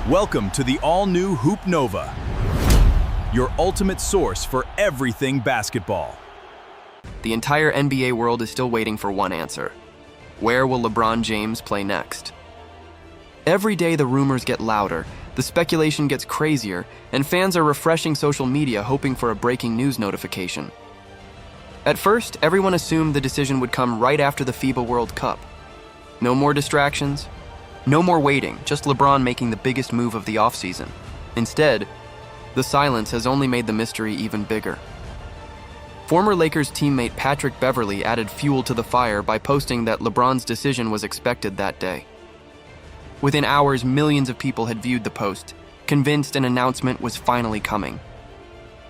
Welcome to the all-new Hoop Nova, your ultimate source for everything basketball. The entire NBA world is still waiting for one answer. Where will LeBron James play next? Every day the rumors get louder, the speculation gets crazier, and fans are refreshing social media hoping for a breaking news notification. At first, everyone assumed the decision would come right after the FIBA World Cup. No more distractions, no more waiting, just LeBron making the biggest move of the offseason. Instead, the silence has only made the mystery even bigger. Former Lakers teammate Patrick Beverley added fuel to the fire by posting that LeBron's decision was expected that day. Within hours, millions of people had viewed the post, convinced an announcement was finally coming.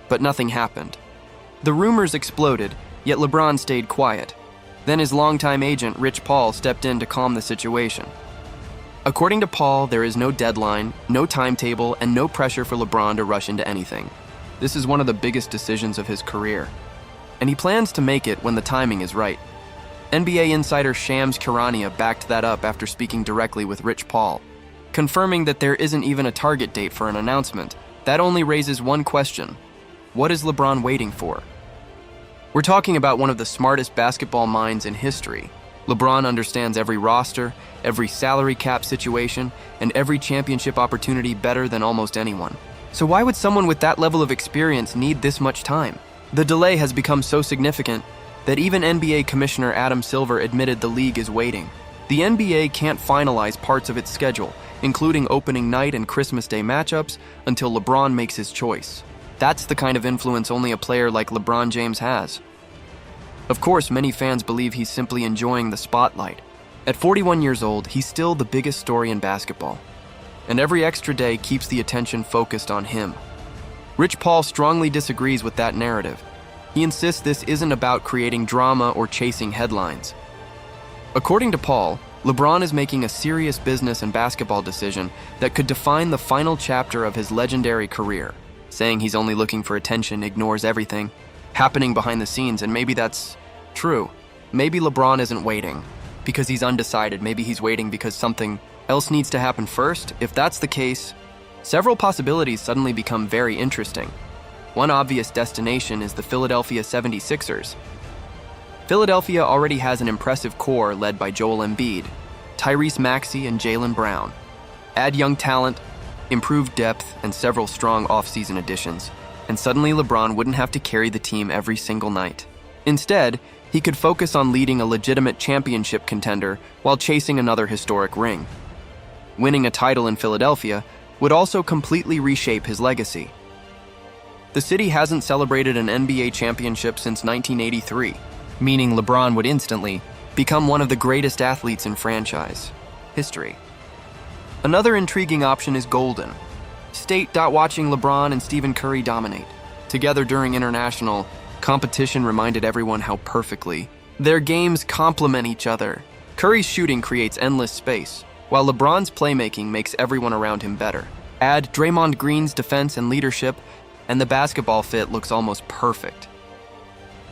But nothing happened. The rumors exploded, yet LeBron stayed quiet. Then his longtime agent, Rich Paul, stepped in to calm the situation. According to Paul, there is no deadline, no timetable, and no pressure for LeBron to rush into anything. This is one of the biggest decisions of his career, and he plans to make it when the timing is right. NBA insider Shams Charania backed that up after speaking directly with Rich Paul, confirming that there isn't even a target date for an announcement. That only raises one question: what is LeBron waiting for? We're talking about one of the smartest basketball minds in history. LeBron understands every roster, every salary cap situation, and every championship opportunity better than almost anyone. So why would someone with that level of experience need this much time? The delay has become so significant that even NBA Commissioner Adam Silver admitted the league is waiting. The NBA can't finalize parts of its schedule, including opening night and Christmas Day matchups, until LeBron makes his choice. That's the kind of influence only a player like LeBron James has. Of course, many fans believe he's simply enjoying the spotlight. At 41 years old, he's still the biggest story in basketball, and every extra day keeps the attention focused on him. Rich Paul strongly disagrees with that narrative. He insists this isn't about creating drama or chasing headlines. According to Paul, LeBron is making a serious business and basketball decision that could define the final chapter of his legendary career. Saying he's only looking for attention ignores everything happening behind the scenes, and maybe that's true. Maybe LeBron isn't waiting because he's undecided. Maybe he's waiting because something else needs to happen first. If that's the case, several possibilities suddenly become very interesting. One obvious destination is the Philadelphia 76ers. Philadelphia already has an impressive core led by Joel Embiid, Tyrese Maxey, and Jaylen Brown. Add young talent, improved depth, and several strong offseason additions, and suddenly LeBron wouldn't have to carry the team every single night. Instead, he could focus on leading a legitimate championship contender while chasing another historic ring. Winning a title in Philadelphia would also completely reshape his legacy. The city hasn't celebrated an NBA championship since 1983, meaning LeBron would instantly become one of the greatest athletes in franchise history. Another intriguing option is Golden State. Watching LeBron and Stephen Curry dominate together during international competition reminded everyone how perfectly their games complement each other. Curry's shooting creates endless space, while LeBron's playmaking makes everyone around him better. Add Draymond Green's defense and leadership, and the basketball fit looks almost perfect.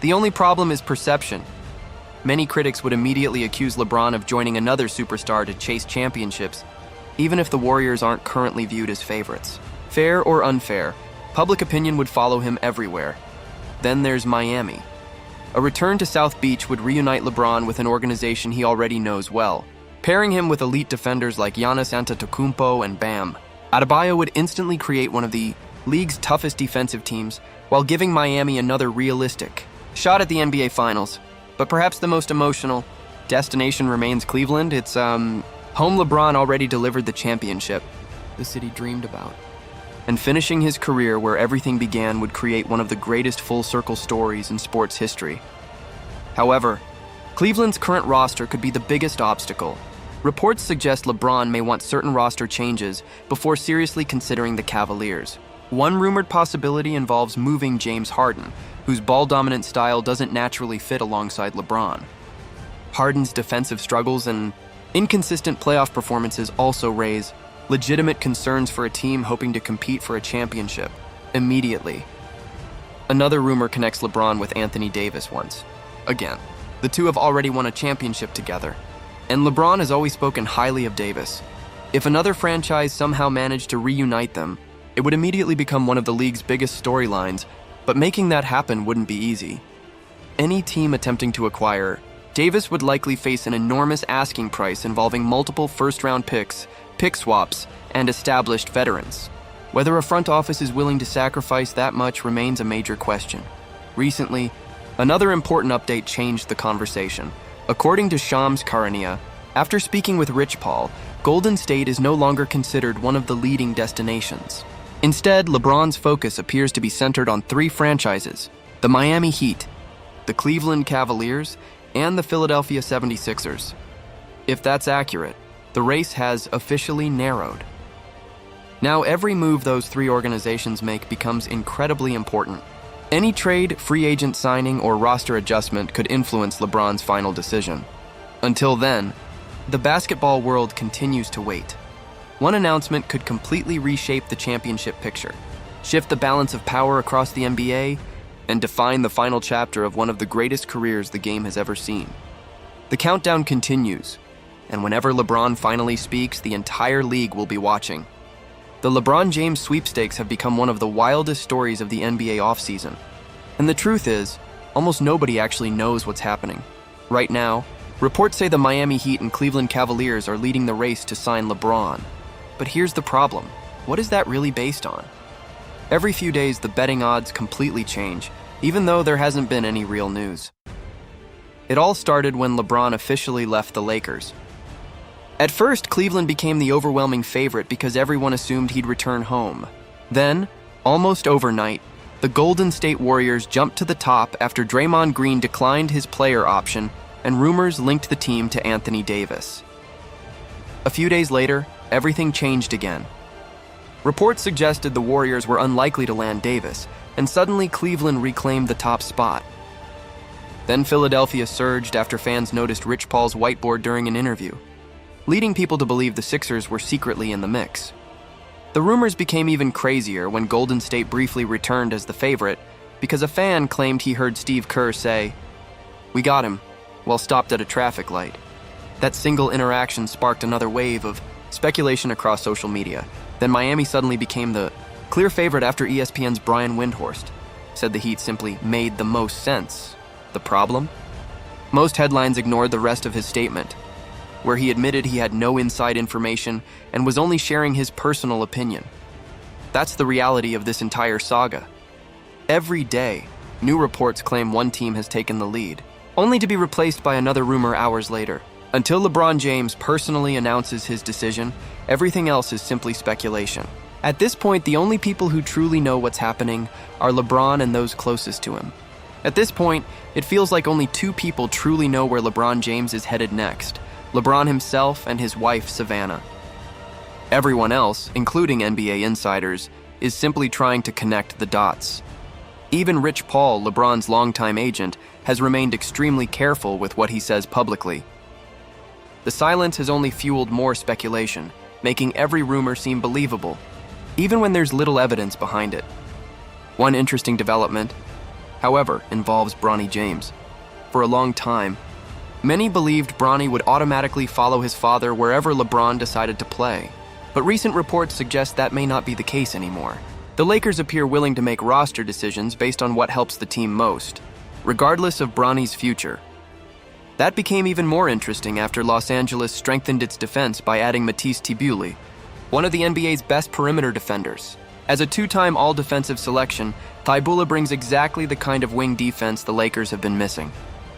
The only problem is perception. Many critics would immediately accuse LeBron of joining another superstar to chase championships, even if the Warriors aren't currently viewed as favorites. Fair or unfair, public opinion would follow him everywhere. Then there's Miami. A return to South Beach would reunite LeBron with an organization he already knows well. Pairing him with elite defenders like Giannis Antetokounmpo and Bam Adebayo would instantly create one of the league's toughest defensive teams, while giving Miami another realistic shot at the NBA Finals. But perhaps the most emotional destination remains Cleveland. It's home LeBron already delivered the championship the city dreamed about. And finishing his career where everything began would create one of the greatest full-circle stories in sports history. However, Cleveland's current roster could be the biggest obstacle. Reports suggest LeBron may want certain roster changes before seriously considering the Cavaliers. One rumored possibility involves moving James Harden, whose ball-dominant style doesn't naturally fit alongside LeBron. Harden's defensive struggles and inconsistent playoff performances also raise legitimate concerns for a team hoping to compete for a championship immediately. Another rumor connects LeBron with Anthony Davis once. Again, the two have already won a championship together, and LeBron has always spoken highly of Davis. If another franchise somehow managed to reunite them, it would immediately become one of the league's biggest storylines, but making that happen wouldn't be easy. Any team attempting to acquire Davis would likely face an enormous asking price involving multiple first-round picks, pick swaps, and established veterans. Whether a front office is willing to sacrifice that much remains a major question. Recently, another important update changed the conversation. According to Shams Charania, after speaking with Rich Paul, Golden State is no longer considered one of the leading destinations. Instead, LeBron's focus appears to be centered on three franchises: the Miami Heat, the Cleveland Cavaliers, and the Philadelphia 76ers. If that's accurate, the race has officially narrowed. Now, every move those three organizations make becomes incredibly important. Any trade, free agent signing, or roster adjustment could influence LeBron's final decision. Until then, the basketball world continues to wait. One announcement could completely reshape the championship picture, shift the balance of power across the NBA, and define the final chapter of one of the greatest careers the game has ever seen. The countdown continues, and whenever LeBron finally speaks, the entire league will be watching. The LeBron James sweepstakes have become one of the wildest stories of the NBA offseason. And the truth is, almost nobody actually knows what's happening. Right now, reports say the Miami Heat and Cleveland Cavaliers are leading the race to sign LeBron. But here's the problem. What is that really based on? Every few days, the betting odds completely change, even though there hasn't been any real news. It all started when LeBron officially left the Lakers. At first, Cleveland became the overwhelming favorite because everyone assumed he'd return home. Then, almost overnight, the Golden State Warriors jumped to the top after Draymond Green declined his player option and rumors linked the team to Anthony Davis. A few days later, everything changed again. Reports suggested the Warriors were unlikely to land Davis, and suddenly Cleveland reclaimed the top spot. Then Philadelphia surged after fans noticed Rich Paul's whiteboard during an interview, leading people to believe the Sixers were secretly in the mix. The rumors became even crazier when Golden State briefly returned as the favorite because a fan claimed he heard Steve Kerr say, "We got him," while stopped at a traffic light. That single interaction sparked another wave of speculation across social media. Then Miami suddenly became the clear favorite after ESPN's Brian Windhorst said the Heat simply made the most sense. The problem? Most headlines ignored the rest of his statement, where he admitted he had no inside information and was only sharing his personal opinion. That's the reality of this entire saga. Every day, new reports claim one team has taken the lead, only to be replaced by another rumor hours later. Until LeBron James personally announces his decision, everything else is simply speculation. At this point, the only people who truly know what's happening are LeBron and those closest to him. At this point, it feels like only two people truly know where LeBron James is headed next: LeBron himself and his wife, Savannah. Everyone else, including NBA insiders, is simply trying to connect the dots. Even Rich Paul, LeBron's longtime agent, has remained extremely careful with what he says publicly. The silence has only fueled more speculation, making every rumor seem believable, even when there's little evidence behind it. One interesting development, however, involves Bronny James. For a long time, many believed Bronny would automatically follow his father wherever LeBron decided to play, but recent reports suggest that may not be the case anymore. The Lakers appear willing to make roster decisions based on what helps the team most, regardless of Bronny's future. That became even more interesting after Los Angeles strengthened its defense by adding Matisse Thybulle, one of the NBA's best perimeter defenders. As a two-time all-defensive selection, Thybulle brings exactly the kind of wing defense the Lakers have been missing.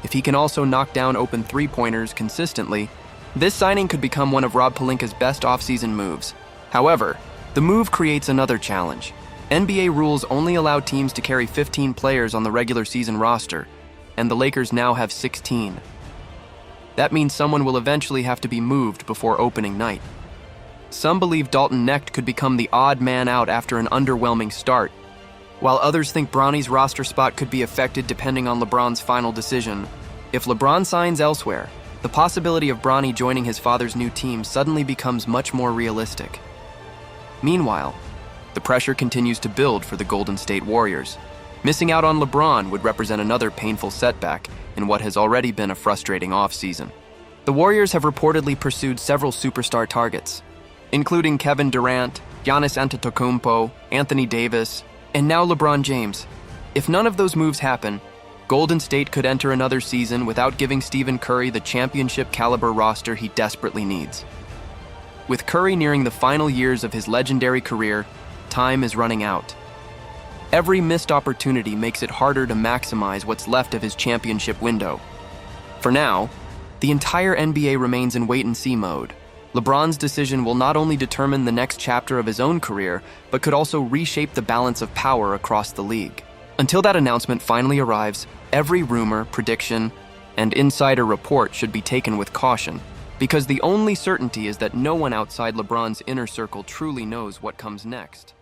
If he can also knock down open three-pointers consistently, this signing could become one of Rob Pelinka's best offseason moves. However, the move creates another challenge. NBA rules only allow teams to carry 15 players on the regular season roster, and the Lakers now have 16. That means someone will eventually have to be moved before opening night. Some believe Dalton Knecht could become the odd man out after an underwhelming start, while others think Bronny's roster spot could be affected depending on LeBron's final decision. If LeBron signs elsewhere, the possibility of Bronny joining his father's new team suddenly becomes much more realistic. Meanwhile, the pressure continues to build for the Golden State Warriors. Missing out on LeBron would represent another painful setback in what has already been a frustrating offseason. The Warriors have reportedly pursued several superstar targets, including Kevin Durant, Giannis Antetokounmpo, Anthony Davis, and now LeBron James. If none of those moves happen, Golden State could enter another season without giving Stephen Curry the championship-caliber roster he desperately needs. With Curry nearing the final years of his legendary career, time is running out. Every missed opportunity makes it harder to maximize what's left of his championship window. For now, the entire NBA remains in wait-and-see mode. LeBron's decision will not only determine the next chapter of his own career, but could also reshape the balance of power across the league. Until that announcement finally arrives, every rumor, prediction, and insider report should be taken with caution, because the only certainty is that no one outside LeBron's inner circle truly knows what comes next.